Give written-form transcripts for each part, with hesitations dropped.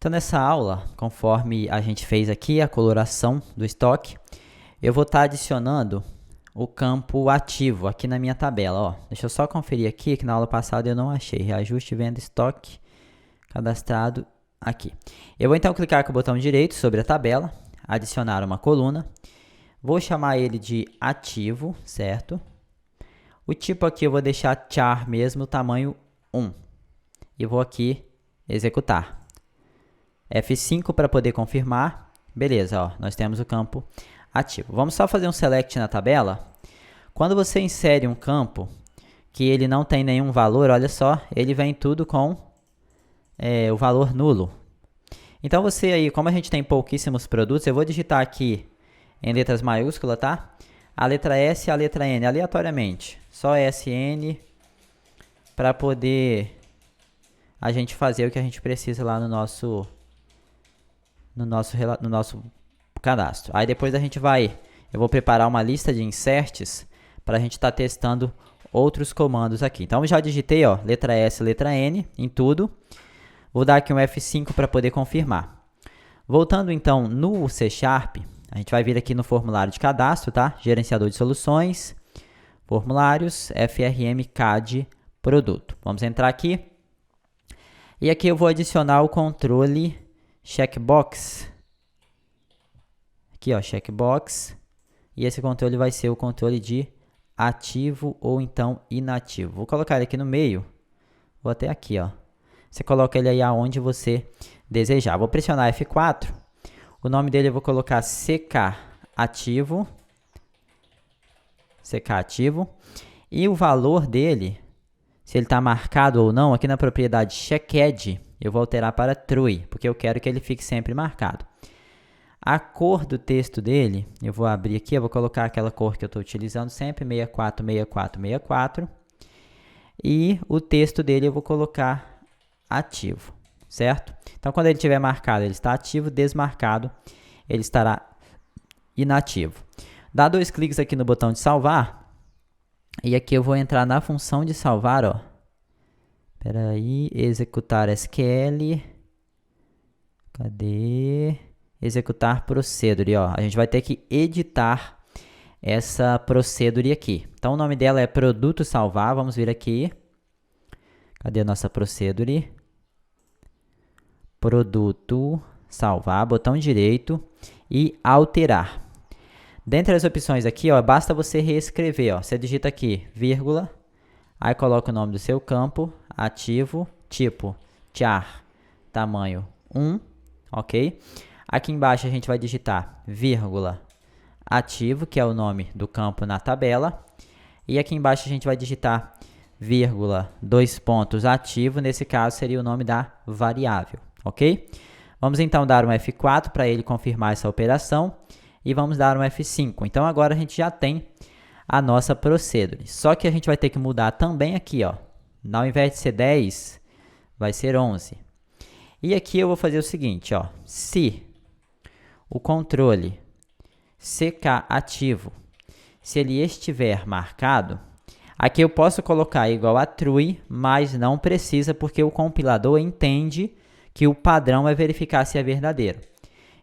Então, nessa aula, conforme a gente fez aqui a coloração do estoque, eu vou estar adicionando o campo ativo aqui na minha tabela. Ó, deixa eu só conferir aqui, que na aula passada eu não achei. Reajuste venda estoque cadastrado aqui. Eu vou então clicar com o botão direito sobre a tabela, adicionar uma coluna. Vou chamar ele de ativo, certo? O tipo aqui eu vou deixar char mesmo, tamanho 1. E vou aqui executar. F5 para poder confirmar. Beleza, ó, nós temos o campo ativo. Vamos só fazer um select na tabela. Quando você insere um campo que ele não tem nenhum valor, olha só, ele vem tudo com o valor nulo. Então você aí, como a gente tem pouquíssimos produtos, eu vou digitar aqui em letras maiúsculas, tá? A letra S e a letra N, aleatoriamente. Só SN para poder a gente fazer o que a gente precisa lá no nosso cadastro. Aí depois eu vou preparar uma lista de inserts para a gente estar testando outros comandos aqui. Então eu já digitei, ó, letra S, letra N em tudo. Vou dar aqui um F5 para poder confirmar. Voltando então no C#, a gente vai vir aqui no formulário de cadastro, tá? Gerenciador de soluções, formulários, FRM CAD, produto. Vamos entrar aqui. E aqui eu vou adicionar o controle checkbox. Aqui, ó, checkbox. E esse controle vai ser o controle de ativo ou então inativo. Vou colocar ele aqui no meio. Vou até aqui, ó. Você coloca ele aí aonde você desejar. Vou pressionar F4. O nome dele eu vou colocar CK ativo. CK ativo. E o valor dele, se ele está marcado ou não, aqui na propriedade checked, eu vou alterar para true, porque eu quero que ele fique sempre marcado. A cor do texto dele, eu vou abrir aqui, eu vou colocar aquela cor que eu estou utilizando sempre, 646464. E o texto dele eu vou colocar ativo, certo? Então, quando ele estiver marcado, ele está ativo, desmarcado, ele estará inativo. Dá 2 cliques aqui no botão de salvar, e aqui eu vou entrar na função de salvar, ó. Espera aí, executar SQL, cadê? Executar procedure, ó. A gente vai ter que editar essa procedure aqui. Então, o nome dela é produto salvar, vamos vir aqui. Cadê a nossa procedure? Produto, salvar, botão direito e alterar. Dentre as opções aqui, ó, basta você reescrever, ó. Você digita aqui, vírgula, aí coloca o nome do seu campo, ativo, tipo, char, tamanho 1, ok? Aqui embaixo a gente vai digitar, vírgula, ativo, que é o nome do campo na tabela. E aqui embaixo a gente vai digitar, vírgula, 2 pontos, ativo, nesse caso seria o nome da variável, ok? Vamos então dar um F4 para ele confirmar essa operação e vamos dar um F5. Então agora a gente já tem a nossa procedure, só que a gente vai ter que mudar também aqui, ó. Ao invés de ser 10, vai ser 11. E aqui eu vou fazer o seguinte, ó, se o controle CK ativo, se ele estiver marcado, aqui eu posso colocar igual a true, mas não precisa porque o compilador entende que o padrão é verificar se é verdadeiro.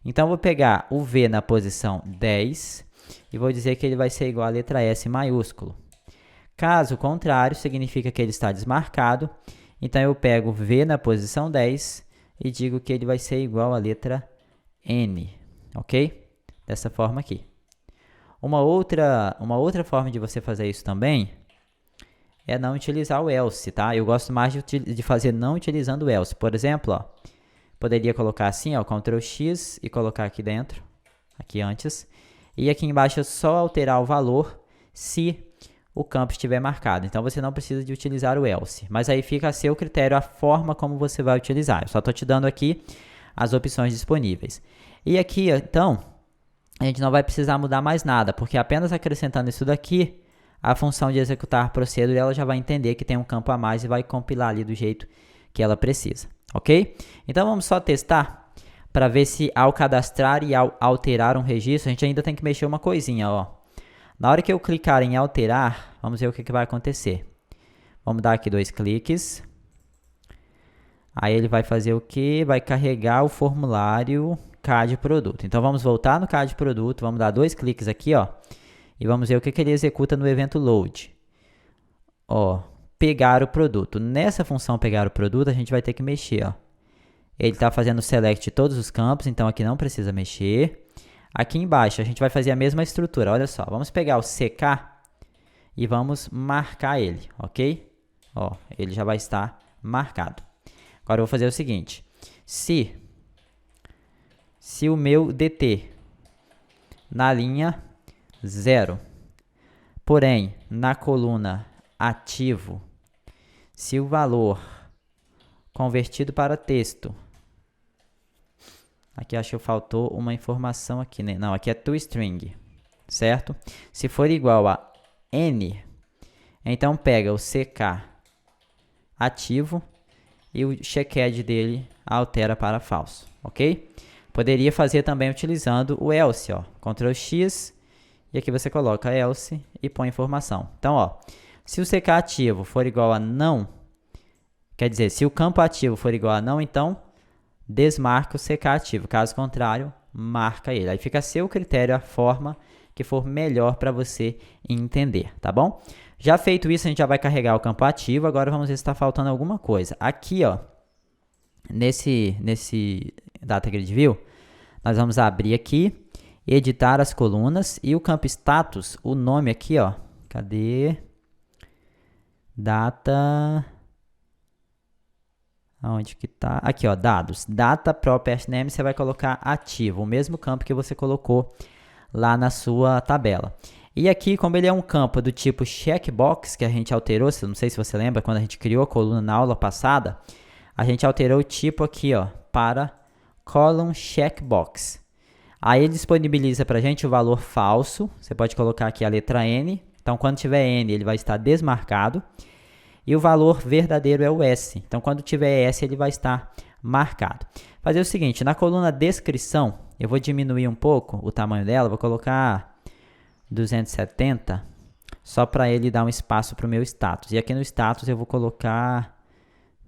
Então, eu vou pegar o V na posição 10 e vou dizer que ele vai ser igual a letra S maiúsculo. Caso contrário, significa que ele está desmarcado. Então, eu pego V na posição 10 e digo que ele vai ser igual a letra N, ok? Dessa forma aqui. Uma outra forma de você fazer isso também é não utilizar o else, tá? Eu gosto mais de fazer não utilizando o else. Por exemplo, ó, poderia colocar assim, ó, Ctrl X e colocar aqui dentro, aqui antes. E aqui embaixo é só alterar o valor se o campo estiver marcado. Então, você não precisa de utilizar o else. Mas aí fica a seu critério a forma como você vai utilizar. Eu só estou te dando aqui as opções disponíveis. E aqui, então, a gente não vai precisar mudar mais nada, porque apenas acrescentando isso daqui, a função de executar procedure, ela já vai entender que tem um campo a mais e vai compilar ali do jeito que ela precisa, ok? Então, vamos só testar para ver se ao cadastrar e ao alterar um registro, a gente ainda tem que mexer uma coisinha, ó. Na hora que eu clicar em alterar, vamos ver o que vai acontecer. Vamos dar aqui 2 cliques. Aí ele vai fazer o quê? Vai carregar o formulário CAD produto. Então vamos voltar no CAD produto, vamos dar 2 cliques aqui, ó, e vamos ver o que ele executa no evento load. Ó, pegar o produto. Nessa função pegar o produto, a gente vai ter que mexer, ó. Ele está fazendo o select de todos os campos, então aqui não precisa mexer. Aqui embaixo a gente vai fazer a mesma estrutura, olha só. Vamos pegar o CK e vamos marcar ele, ok? Ó, ele já vai estar marcado. Agora eu vou fazer o seguinte. Se o meu DT na linha 0, porém na coluna ativo, se o valor convertido para texto, aqui acho que faltou uma informação aqui, né? Não, aqui é toString, certo? Se for igual a N, então pega o CK ativo e o checked dele altera para falso, ok? Poderia fazer também utilizando o else, ó, Ctrl X, e aqui você coloca else e põe informação. Então, ó, se o CK ativo for igual a não, quer dizer, se o campo ativo for igual a não, então desmarca o CK ativo. Caso contrário, marca ele. Aí fica a seu critério a forma que for melhor para você entender, tá bom? Já feito isso, a gente já vai carregar o campo ativo. Agora vamos ver se está faltando alguma coisa. Aqui, ó, nesse Data Grid View, nós vamos abrir aqui, editar as colunas e o campo status, o nome aqui, ó, cadê? Data... Onde que tá? Aqui, ó, dados. Data Property Name, você vai colocar ativo, o mesmo campo que você colocou lá na sua tabela. E aqui, como ele é um campo do tipo checkbox, que a gente alterou, não sei se você lembra, quando a gente criou a coluna na aula passada, a gente alterou o tipo aqui, ó, para column checkbox. Aí ele disponibiliza para a gente o valor falso, você pode colocar aqui a letra N, então quando tiver N ele vai estar desmarcado, e o valor verdadeiro é o S, então quando tiver S ele vai estar marcado. Fazer o seguinte, na coluna descrição, eu vou diminuir um pouco o tamanho dela, vou colocar 270, só para ele dar um espaço para o meu status. E aqui no status eu vou colocar,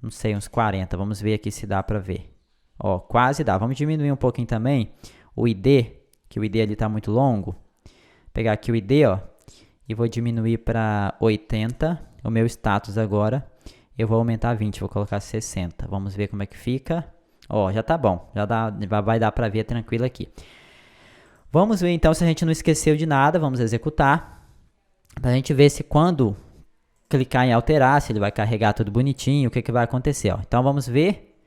não sei, uns 40, vamos ver aqui se dá para ver. Ó, quase dá, vamos diminuir um pouquinho também o ID, que o ID ali está muito longo. Vou pegar aqui o ID, ó, e vou diminuir para 80, o meu status agora, eu vou aumentar 20, vou colocar 60. Vamos ver como é que fica. Ó, já tá bom, vai dar para ver tranquilo aqui. Vamos ver então se a gente não esqueceu de nada, vamos executar. Para a gente ver se quando clicar em alterar, se ele vai carregar tudo bonitinho, o que vai acontecer. Ó. Então vamos ver,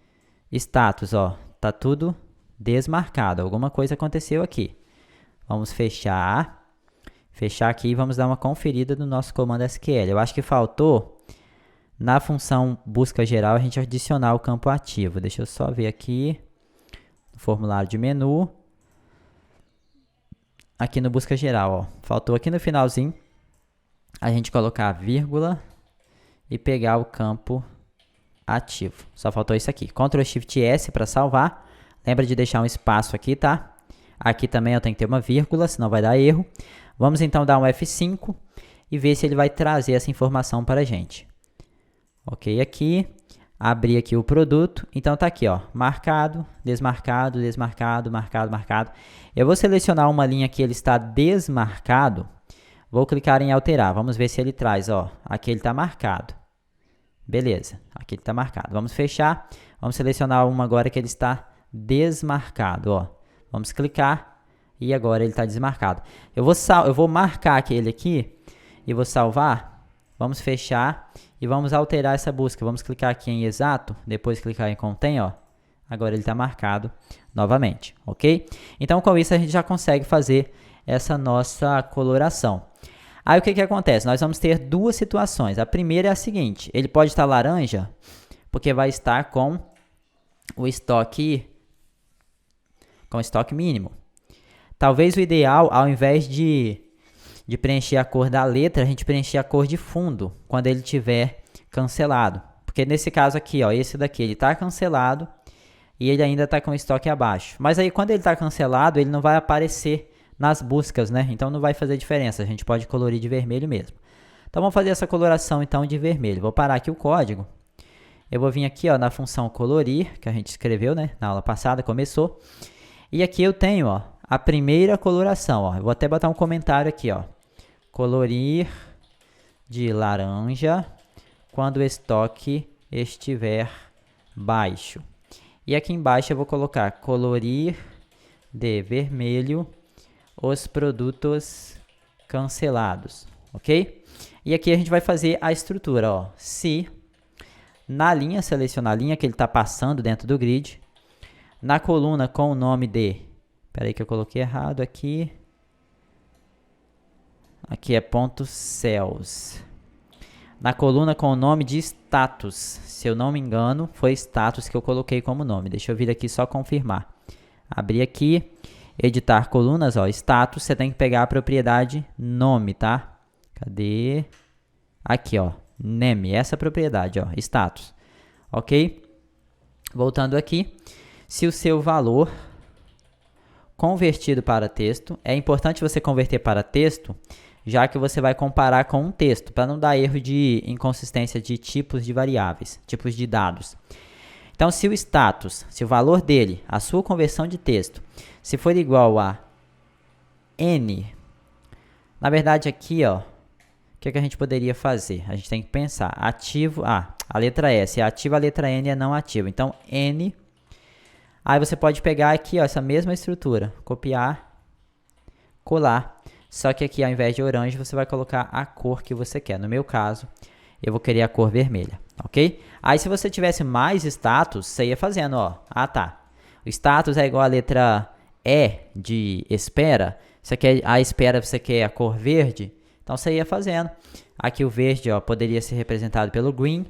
status, ó, tá tudo desmarcado, alguma coisa aconteceu aqui. Vamos fechar aqui e vamos dar uma conferida no nosso comando SQL. Eu acho que faltou, na função busca geral, a gente adicionar o campo ativo. Deixa eu só ver aqui, no formulário de menu, aqui no busca geral, ó, faltou aqui no finalzinho, a gente colocar a vírgula e pegar o campo ativo. Só faltou isso aqui. Ctrl Shift S para salvar. Lembra de deixar um espaço aqui, tá? Aqui também eu tenho que ter uma vírgula, senão vai dar erro. Vamos então dar um F5 e ver se ele vai trazer essa informação para a gente. Ok, aqui. Abrir aqui o produto. Então tá aqui, ó, marcado, desmarcado, desmarcado, marcado, marcado. Eu vou selecionar uma linha que ele está desmarcado. Vou clicar em alterar. Vamos ver se ele traz, ó, aqui ele está marcado. Beleza, aqui ele está marcado. Vamos fechar. Vamos selecionar uma agora que ele está desmarcado, ó. Vamos clicar e agora ele está desmarcado. Eu vou marcar aquele aqui e vou salvar. Vamos fechar e vamos alterar essa busca. Vamos clicar aqui em exato, depois clicar em contém, ó. Agora ele está marcado novamente, ok? Então com isso a gente já consegue fazer essa nossa coloração. Aí o que acontece? Nós vamos ter duas situações. A primeira é a seguinte, ele pode estar laranja porque vai estar com o estoque mínimo. Talvez o ideal, ao invés de preencher a cor da letra, a gente preencher a cor de fundo quando ele tiver cancelado. Porque nesse caso aqui, ó, esse daqui, ele está cancelado e ele ainda está com o estoque abaixo. Mas aí quando ele está cancelado, ele não vai aparecer nas buscas, né? Então não vai fazer diferença, a gente pode colorir de vermelho mesmo. Então vamos fazer essa coloração então de vermelho. Vou parar aqui o código eu vou vir aqui, ó, na função colorir, que a gente escreveu, né, na aula passada, começou. E aqui eu tenho, ó, a primeira coloração, ó. Eu vou até botar um comentário aqui, ó. Colorir de laranja quando o estoque estiver baixo. E aqui embaixo eu vou colocar colorir de vermelho os produtos cancelados, ok? E aqui a gente vai fazer a estrutura, ó. Se na linha, selecionar a linha que ele está passando dentro do grid, na coluna com o nome de... Espera aí que eu coloquei errado aqui. Aqui é ponto cells. Na coluna com o nome de status, se eu não me engano, foi status que eu coloquei como nome. Deixa eu vir aqui só confirmar. Abrir aqui, editar colunas, ó, status, você tem que pegar a propriedade nome, tá? Cadê? Aqui, ó, name, essa propriedade, ó, status. Ok? Voltando aqui, se o seu valor convertido para texto, é importante você converter para texto, já que você vai comparar com um texto, para não dar erro de inconsistência de tipos de variáveis, tipos de dados. Então, se o status, se o valor dele, a sua conversão de texto, se for igual a n, na verdade aqui, ó, o que a gente poderia fazer? A gente tem que pensar, ativo, a letra S é ativa, a letra N é não ativa. Então, n, aí você pode pegar aqui, ó, essa mesma estrutura, copiar, colar. Só que aqui, ao invés de orange, você vai colocar a cor que você quer. No meu caso, eu vou querer a cor vermelha, ok? Aí, se você tivesse mais status, você ia fazendo, ó. Ah, tá. O status é igual a letra E de espera. Você quer a espera, você quer a cor verde. Então, você ia fazendo. Aqui, o verde, ó, poderia ser representado pelo green.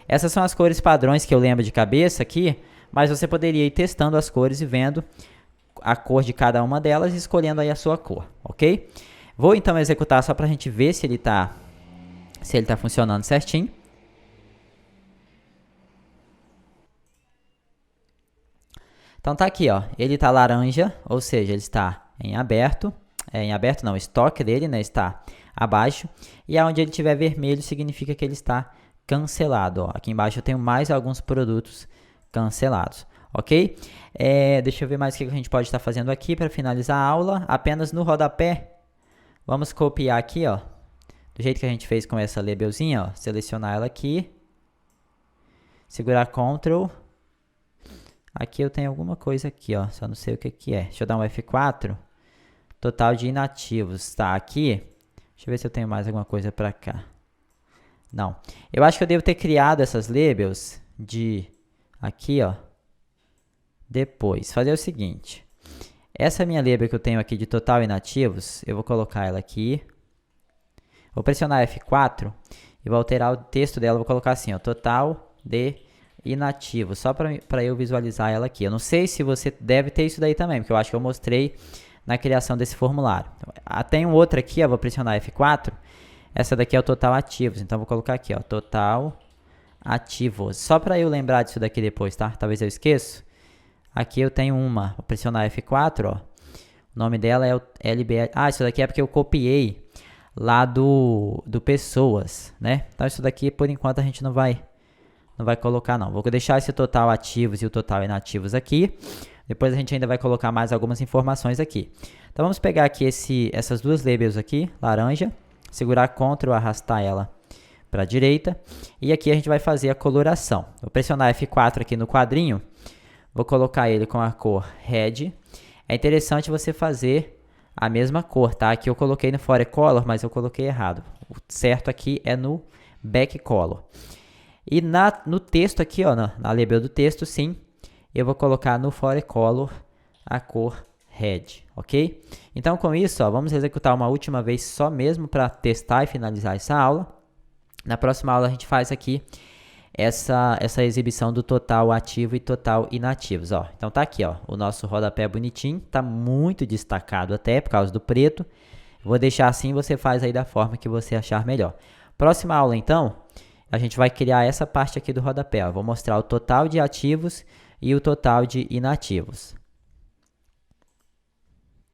Essas são as cores padrões que eu lembro de cabeça aqui. Mas você poderia ir testando as cores e vendo a cor de cada uma delas e escolhendo aí a sua cor, ok? Vou então executar só para a gente ver se ele tá funcionando certinho. Então tá aqui, ó, ele tá laranja, ou seja, ele está em aberto não, o estoque dele, né, está abaixo, e aonde ele tiver vermelho significa que ele está cancelado, ó. Aqui embaixo eu tenho mais alguns produtos cancelados. Ok? Deixa eu ver mais o que a gente pode estar fazendo aqui para finalizar a aula. Apenas no rodapé, vamos copiar aqui, ó, do jeito que a gente fez com essa labelzinha, ó, selecionar ela aqui, segurar Ctrl. Aqui eu tenho alguma coisa aqui, ó, só não sei o que é. Deixa eu dar um F4. Total de inativos, tá aqui. Deixa eu ver se eu tenho mais alguma coisa para cá. Não. Eu acho que eu devo ter criado essas labels de aqui, ó. Depois, fazer o seguinte, essa minha label que eu tenho aqui de total inativos, eu vou colocar ela aqui, vou pressionar F4 e vou alterar o texto dela, vou colocar assim, ó, total de inativos, só para eu visualizar ela aqui. Eu não sei se você deve ter isso daí também, porque eu acho que eu mostrei na criação desse formulário. Tem um outro aqui, ó, vou pressionar F4, essa daqui é o total ativos, então vou colocar aqui, ó, total ativos, só para eu lembrar disso daqui depois, tá? Talvez eu esqueça. Aqui eu tenho uma, vou pressionar F4, ó. O nome dela é o LBL. Ah, isso daqui é porque eu copiei lá do pessoas, né? Então isso daqui por enquanto a gente não vai colocar não. Vou deixar esse total ativos e o total inativos aqui. Depois a gente ainda vai colocar mais algumas informações aqui. Então vamos pegar aqui essas duas labels aqui, laranja, segurar Ctrl, arrastar ela para a direita. E aqui a gente vai fazer a coloração. Vou pressionar F4 aqui no quadrinho. Vou colocar ele com a cor red. É interessante você fazer a mesma cor, tá? Aqui eu coloquei no forecolor, mas eu coloquei errado. O certo aqui é no backcolor. E no texto aqui, ó, na label do texto, sim, eu vou colocar no forecolor a cor red, ok? Então, com isso, ó, vamos executar uma última vez só mesmo para testar e finalizar essa aula. Na próxima aula a gente faz aqui essa exibição do total ativo e total inativos, ó. Então tá aqui, ó, o nosso rodapé bonitinho, tá muito destacado até por causa do preto. Vou deixar assim, você faz aí da forma que você achar melhor. Próxima aula, então, a gente vai criar essa parte aqui do rodapé, ó. Vou mostrar o total de ativos e o total de inativos.